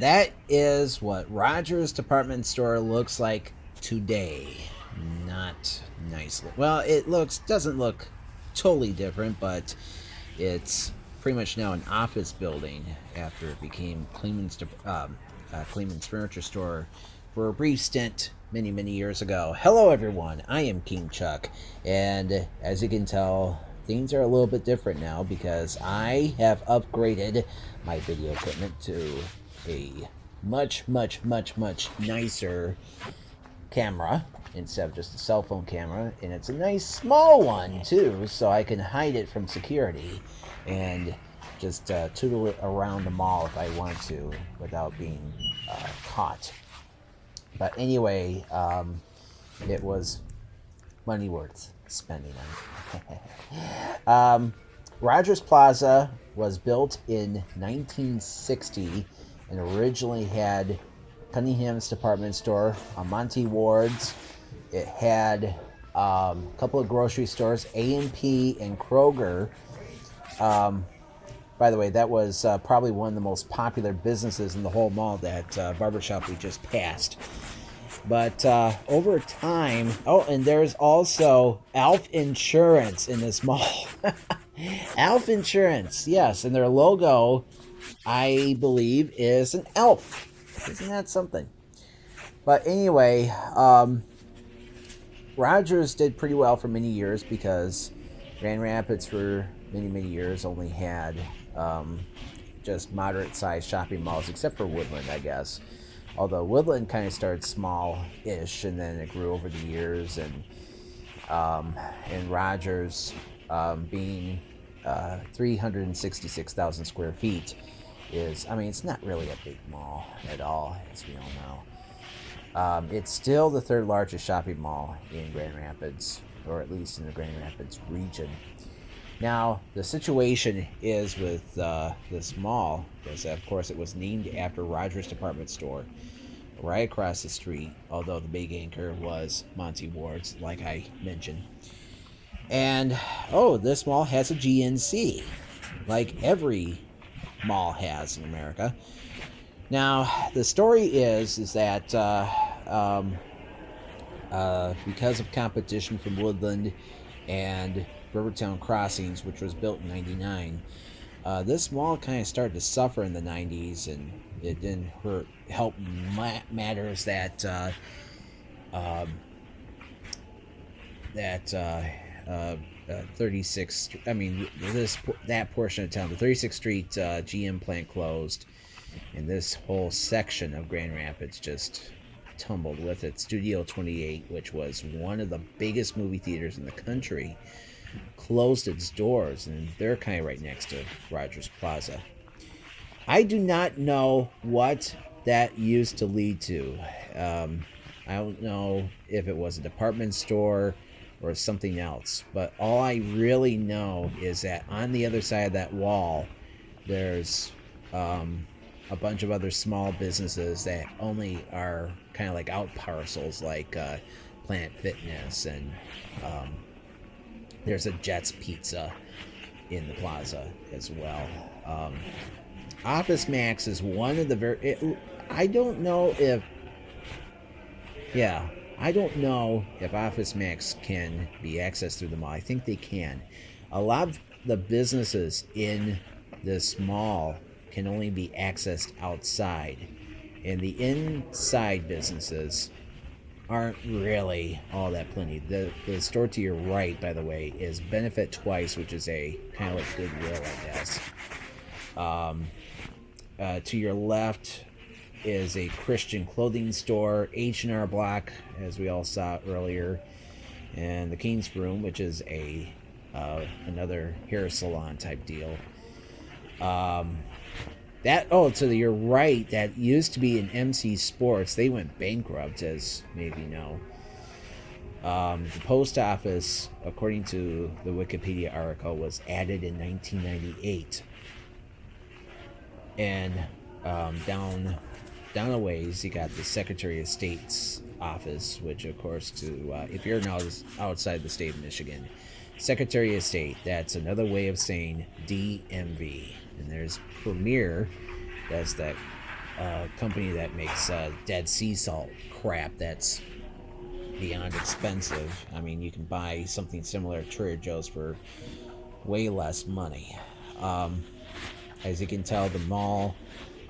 And that is what Rogers Department Store looks like today. Not nicely. Well, it doesn't look totally different, but it's pretty much now an office building after it became Kleeman's Furniture Store for a brief stint many years ago. Hello, everyone. I am King Chuck, and as you can tell, things are a little bit different now because I have upgraded my video equipment to a much nicer camera instead of just a cell phone camera, and it's a nice small one too, so I can hide it from security and just tootle it around the mall if I want to without being caught. But anyway, it was money worth spending on. Rogers Plaza was built in 1960 and originally had Cunningham's department store, Monty Ward's. It had a couple of grocery stores, A&P and Kroger. By the way, that was probably one of the most popular businesses in the whole mall, that barbershop we just passed. But over time, and there's also Alf Insurance in this mall. Alf Insurance, yes, and their logo, I believe, is an elf. Isn't that something? But anyway, Rogers did pretty well for many years because Grand Rapids for many years only had just moderate-sized shopping malls, except for Woodland, I guess. Although Woodland kind of started small-ish, and then it grew over the years, and Rogers, being 366,000 square feet, it's not really a big mall at all, as we all know. It's still the third largest shopping mall in Grand Rapids, or at least in the Grand Rapids region. Now, the situation is with this mall, because of course it was named after Rogers Department Store, right across the street, although the big anchor was Monty Ward's, like I mentioned. And, this mall has a GNC, like every mall has in America. Now, the story is that because of competition from Woodland and Rivertown Crossings, which was built in '99, this mall kind of started to suffer in the '90s, and it didn't help matters that that 36. I mean, that portion of town, the 36th Street GM plant closed, and this whole section of Grand Rapids just tumbled with it. Studio 28, which was one of the biggest movie theaters in the country, closed its doors, and they're kind of right next to Rogers Plaza. I do not know what that used to lead to. I don't know if it was a department store or something else, but all I really know is that on the other side of that wall, there's a bunch of other small businesses that only are kind of like out parcels, like Planet Fitness, and there's a Jets Pizza in the plaza as well. Office Max is one of the I don't know if Office Max can be accessed through the mall. I think they can. A lot of the businesses in this mall can only be accessed outside, and the inside businesses aren't really all that plenty. The store to your right, by the way, is Benefit Twice, which is a kind of like Goodwill, I guess. To your left is a Christian clothing store, H&R Block, as we all saw earlier, and the King's Room, which is a another hair salon type deal. To your right, that used to be an MC Sports. They went bankrupt, as maybe you know. The post office, according to the Wikipedia article, was added in 1998. And down a ways, you got the Secretary of State's office, which, of course, if you're now outside the state of Michigan, Secretary of State, that's another way of saying DMV. And there's Premier, that's that company that makes Dead Sea salt crap that's beyond expensive. I mean, you can buy something similar at Trader Joe's for way less money. As you can tell, the mall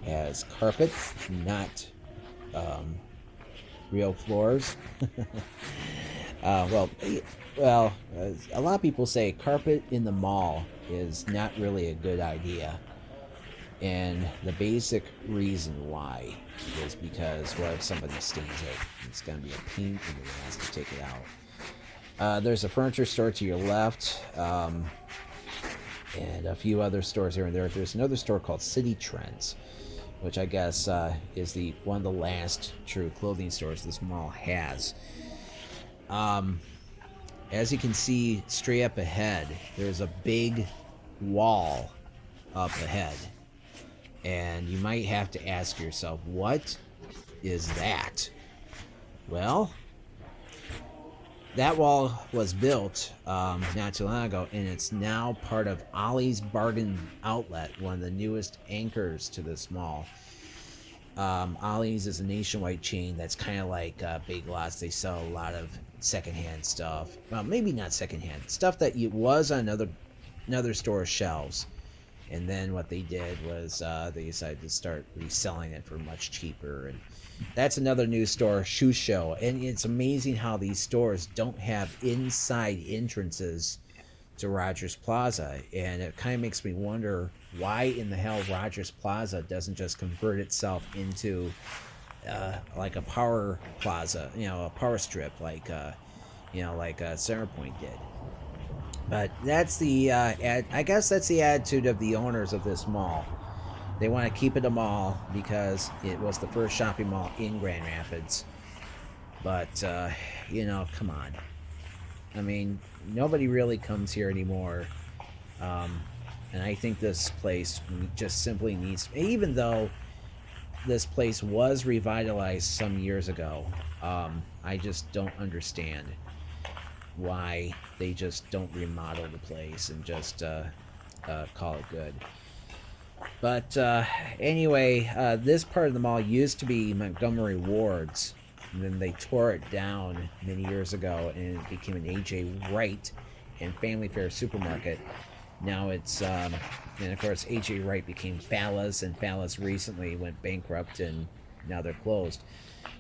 has carpet, not real floors. Well, a lot of people say carpet in the mall is not really a good idea. And the basic reason why is because what if somebody stains it? It's going to be a pain in the ass to take it out. There's a furniture store to your left, and a few other stores here and there. There's another store called City Trends, which I guess is one of the last true clothing stores this mall has. As you can see straight up ahead, there's a big wall up ahead. And you might have to ask yourself, what is that? Well, that wall was built not too long ago, and it's now part of Ollie's Bargain Outlet, one of the newest anchors to this mall. Ollie's is a nationwide chain that's kind of like Big Lots. They sell a lot of secondhand stuff. Well, maybe not secondhand. Stuff that was on another store's shelves. And then what they did was they decided to start reselling it for much cheaper. And that's another new store, Shoe Show. And it's amazing how these stores don't have inside entrances to Rogers Plaza. And it kind of makes me wonder why in the hell Rogers Plaza doesn't just convert itself into like a power plaza, a power strip like Center Point did. But that's the I guess that's the attitude of the owners of this mall. They want to keep it a mall because it was the first shopping mall in Grand Rapids. But come on. I mean, nobody really comes here anymore. And I think this place just simply needs, even though this place was revitalized some years ago, I just don't understand why they just don't remodel the place and just call it good. But anyway, this part of the mall used to be Montgomery Ward's, and then they tore it down many years ago, and it became an A.J. Wright and Family Fare supermarket. Now it's, and of course, A.J. Wright became Fallas, and Fallas recently went bankrupt, and now they're closed.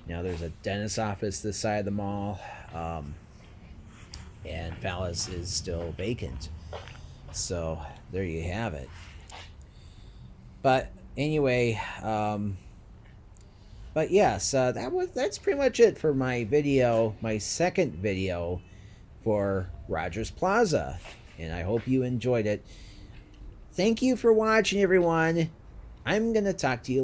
Now there's a dentist's office this side of the mall, and Fallas is still vacant. So there you have it. But anyway, but yes, that's pretty much it for my video, my second video for Rogers Plaza, and I hope you enjoyed it. Thank you for watching, everyone. I'm gonna talk to you